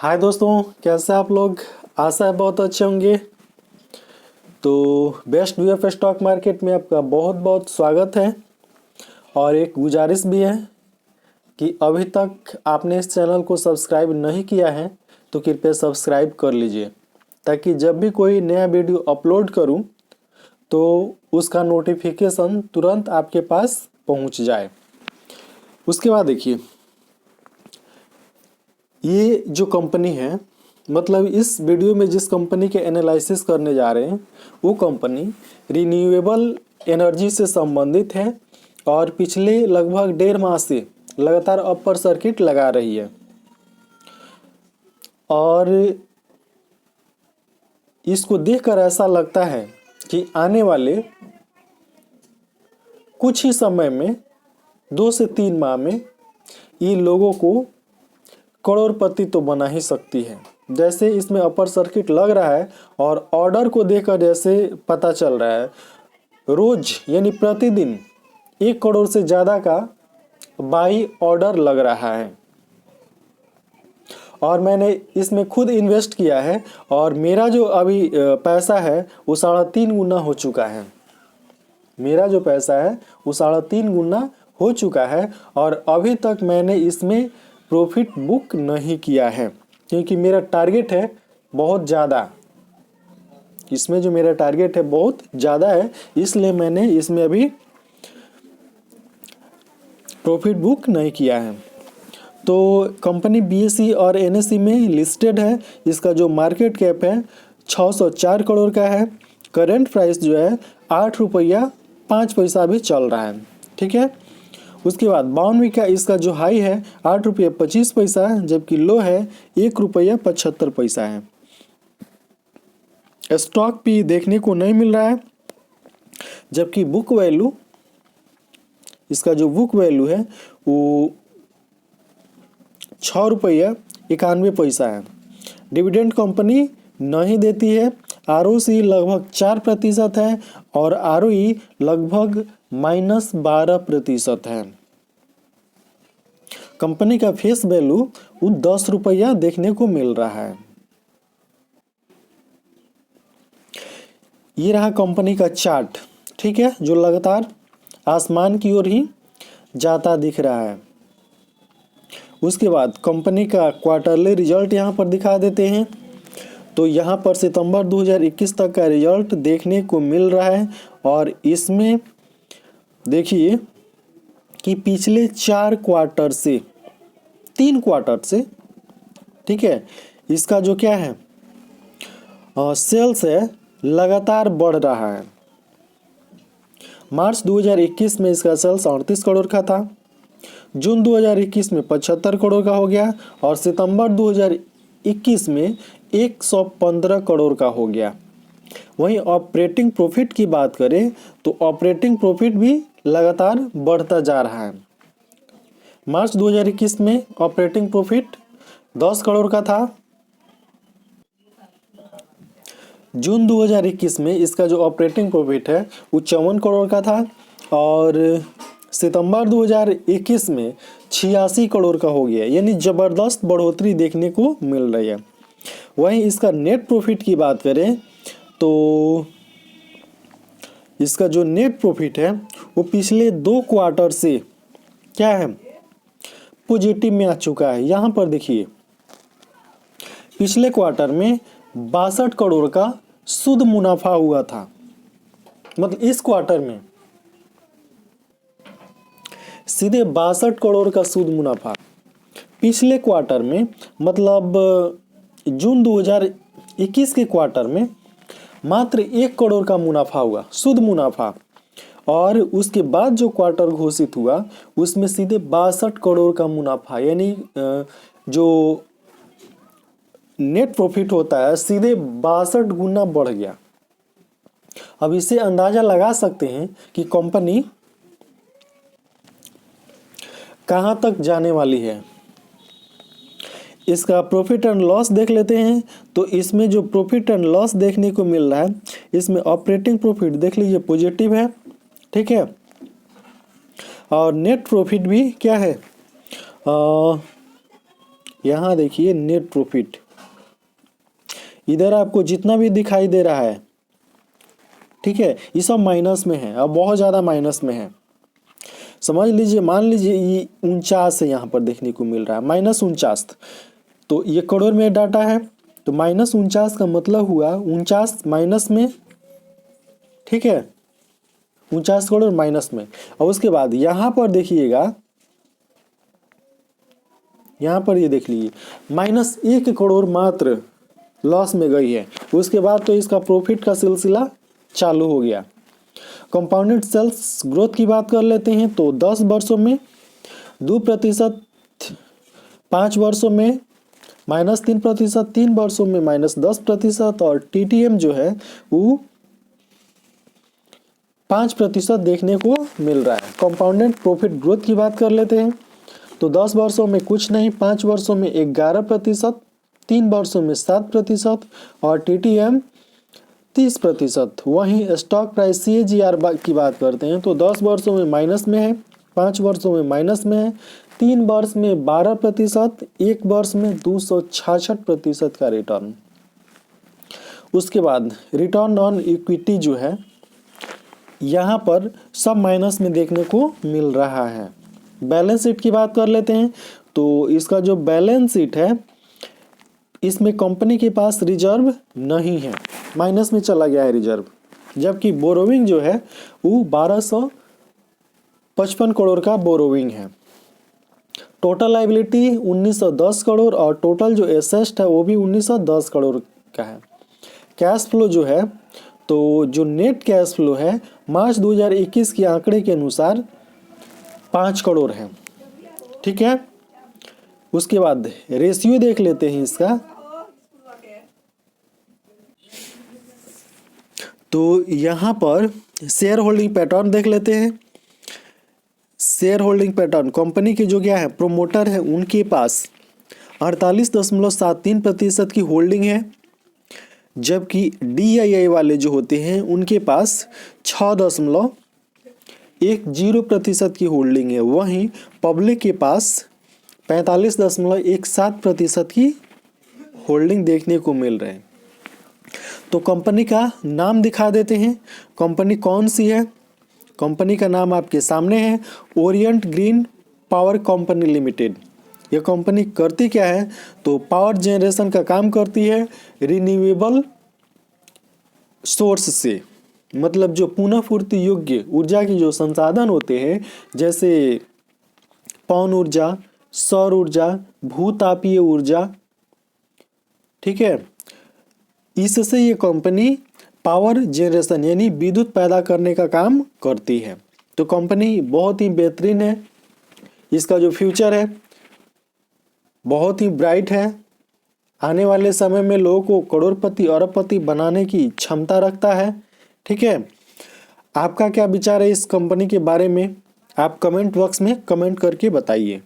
हाय दोस्तों, कैसे आप लोग। आशा है बहुत अच्छे होंगे। तो best view of stock market में आपका बहुत बहुत स्वागत है। और एक गुजारिश भी है कि अभी तक आपने इस चैनल को सब्सक्राइब नहीं किया है तो कृपया सब्सक्राइब कर लीजिए, ताकि जब भी कोई नया वीडियो अपलोड करूं तो उसका नोटिफिकेशन तुरंत आपके पास पहुंच जाए। उसके बाद देखिए, ये जो कंपनी है, मतलब इस वीडियो में जिस कंपनी के एनालिसिस करने जा रहे हैं वो कंपनी रिन्यूएबल एनर्जी से संबंधित है और पिछले लगभग 1.5 माह से लगातार अपर सर्किट लगा रही है। और इसको देखकर ऐसा लगता है कि आने वाले कुछ ही समय में 2 से 3 माह में ये लोगों को करोड़पति तो बना ही सकती है। जैसे इसमें अपर सर्किट लग रहा है और ऑर्डर को देखकर जैसे पता चल रहा है, रोज यानी प्रतिदिन 1 करोड़ से ज़्यादा का बाई ऑर्डर लग रहा है। और मैंने इसमें खुद इन्वेस्ट किया है और मेरा जो अभी पैसा है वो 3.5 गुना हो चुका है। मेरा जो पैसा है वो 3.5 गुना हो चुका है और अभी तक मैंने इसमें प्रॉफिट बुक नहीं किया है, क्योंकि मेरा टारगेट है बहुत ज़्यादा। इसमें जो मेरा टारगेट है बहुत ज़्यादा है, इसलिए मैंने इसमें अभी प्रॉफिट बुक नहीं किया है। तो कंपनी बीएसई और एनएसई में लिस्टेड है। इसका जो मार्केट कैप है 604 करोड़ का है। करंट प्राइस जो है 8 रुपया 5 पैसा भी चल रहा है, ठीक है। उसके बाद 52 का इसका जो हाई है 8 रुपये 25 पैसा, जबकि लो है 1 रुपया 75 पैसा है। स्टॉक भी देखने को नहीं मिल रहा है, जबकि बुक वैल्यू, इसका जो बुक वैल्यू है वो 6 रुपया 91 पैसा है। डिविडेंड कंपनी नहीं देती है। आरओसी लगभग 4% है और आरओई लगभग -12% है। कंपनी का फेस वैल्यू वो 10 रुपया देखने को मिल रहा है। ये रहा कंपनी का चार्ट, ठीक है, जो लगातार आसमान की ओर ही जाता दिख रहा है। उसके बाद कंपनी का क्वार्टरली रिजल्ट यहाँ पर दिखा देते हैं। तो यहाँ पर सितंबर 2021 तक का रिजल्ट देखने को मिल रहा है और इसमें देखिए कि पिछले 3 क्वार्टर से, ठीक है, इसका जो क्या है सेल्स है लगातार बढ़ रहा है। मार्च 2021 में इसका सेल्स 38 करोड़ का था, जून 2021 में 75 करोड़ का हो गया और सितंबर 2021 में 115 करोड़ का हो गया। वहीं ऑपरेटिंग प्रॉफिट की बात करें तो ऑपरेटिंग प्रॉफिट भी लगातार बढ़ता जा रहा है। मार्च 2021 में ऑपरेटिंग प्रॉफिट 10 करोड़ का था, जून 2021 में इसका जो ऑपरेटिंग प्रॉफिट है वो 54 करोड़ का था और सितंबर 2021 में 86 करोड़ का हो गया, यानी ज़बरदस्त बढ़ोतरी देखने को मिल रही है। वहीं इसका नेट प्रॉफिट की बात करें तो इसका जो नेट प्रॉफिट है वो पिछले 2 क्वार्टर से क्या है पॉजिटिव में आ चुका है। यहाँ पर देखिए, पिछले क्वार्टर में 62 करोड़ का शुद्ध मुनाफा हुआ था। मतलब इस क्वार्टर में सीधे 62 करोड़ का शुद्ध मुनाफा। पिछले क्वार्टर में मतलब जून 2021 के क्वार्टर में मात्र 1 करोड़ का मुनाफा हुआ, शुद्ध मुनाफा। और उसके बाद जो क्वार्टर घोषित हुआ उसमें सीधे 62 करोड़ का मुनाफा, यानी जो नेट प्रॉफिट होता है सीधे 62 गुना बढ़ गया। अब इसे अंदाजा लगा सकते हैं कि कंपनी कहां तक जाने वाली है। इसका प्रॉफिट एंड लॉस देख लेते हैं। तो इसमें जो प्रॉफिट एंड लॉस देखने को मिल रहा है, इसमें ऑपरेटिंग प्रॉफिट देख लीजिए पॉजिटिव है, ठीक है, और नेट प्रॉफिट भी क्या है यहाँ देखिए नेट प्रॉफिट, इधर आपको जितना भी दिखाई दे रहा है, ठीक है, ये सब माइनस में है, अब बहुत ज़्यादा माइनस में है। समझ लीजिए, मान लीजिए ये 49 है, यहाँ पर देखने को मिल रहा है -49, तो ये करोड़ में डाटा है, तो -49 का मतलब हुआ 49 माइनस में, ठीक है, 49 करोड़ माइनस में। और उसके बाद यहाँ पर देखिएगा, यहाँ पर ये देख लीजिए -1 करोड़ मात्र लॉस में गई है। उसके बाद तो इसका प्रॉफिट का सिलसिला चालू हो गया। कंपाउंडेड सेल्स ग्रोथ की बात कर लेते हैं, तो 10 वर्षों में 2%, 5 वर्षों में -3%, 3 वर्षों में -10%, और TTM जो है वो 5% देखने को मिल रहा है। कंपाउंडेड प्रॉफिट ग्रोथ की बात कर लेते हैं, तो 10 वर्षों में कुछ नहीं, 5 वर्षों में 11%, 3 वर्षों में 7%, और TTM 30%। वहीं स्टॉक प्राइस CAGR की बात करते हैं, तो 10 वर्षों में माइनस में है, 5 वर्षों में माइनस में है, 3 वर्ष में 12%, 1 वर्ष में 266% का रिटर्न। उसके बाद रिटर्न ऑन इक्विटी जो है, यहाँ पर सब माइनस में देखने को मिल रहा है। बैलेंस शीट की बात कर लेते हैं, तो इसका जो बैलेंस शीट है, इसमें कंपनी के पास रिजर्व नहीं है, माइनस में चला गया है रिजर्व, जबकि बोरोविंग जो है वो 1255 करोड़ का बोरोविंग है। टोटल लाइबिलिटी 1910 करोड़, और टोटल जो एसेट है वो भी 1910 करोड़ का है। कैश फ्लो जो है, तो जो नेट कैश फ्लो है मार्च 2021 के आंकड़े के अनुसार 5 करोड़ है, ठीक है। उसके बाद रेशियो देख लेते हैं इसका, तो यहाँ पर शेयर होल्डिंग पैटर्न देख लेते हैं। शेयर होल्डिंग पैटर्न, कंपनी के जो क्या है प्रोमोटर है उनके पास 48.73% की होल्डिंग है, जबकि DII वाले जो होते हैं उनके पास 6.10% की होल्डिंग है। वहीं पब्लिक के पास 45.17% की होल्डिंग देखने को मिल रहे हैं। तो कंपनी का नाम दिखा देते हैं, कंपनी कौन सी है। कंपनी का नाम आपके सामने है, Orient green power company limited. ये कंपनी करती क्या है, तो पावर जनरेशन का काम करती है रिन्यूएबल सोर्स से, मतलब जो पुनः पूर्ति योग्य ऊर्जा की जो संसाधन होते हैं, जैसे पवन ऊर्जा, सौर ऊर्जा, भूतापीय ऊर्जा, ठीक है, इससे ये कंपनी पावर जनरेशन यानी विद्युत पैदा करने का काम करती है। तो कंपनी बहुत ही बेहतरीन है, इसका जो फ्यूचर है बहुत ही ब्राइट है। आने वाले समय में लोगों को करोड़पति अरबपति बनाने की क्षमता रखता है, ठीक है। आपका क्या विचार है इस कंपनी के बारे में, आप कमेंट बॉक्स में कमेंट करके बताइए।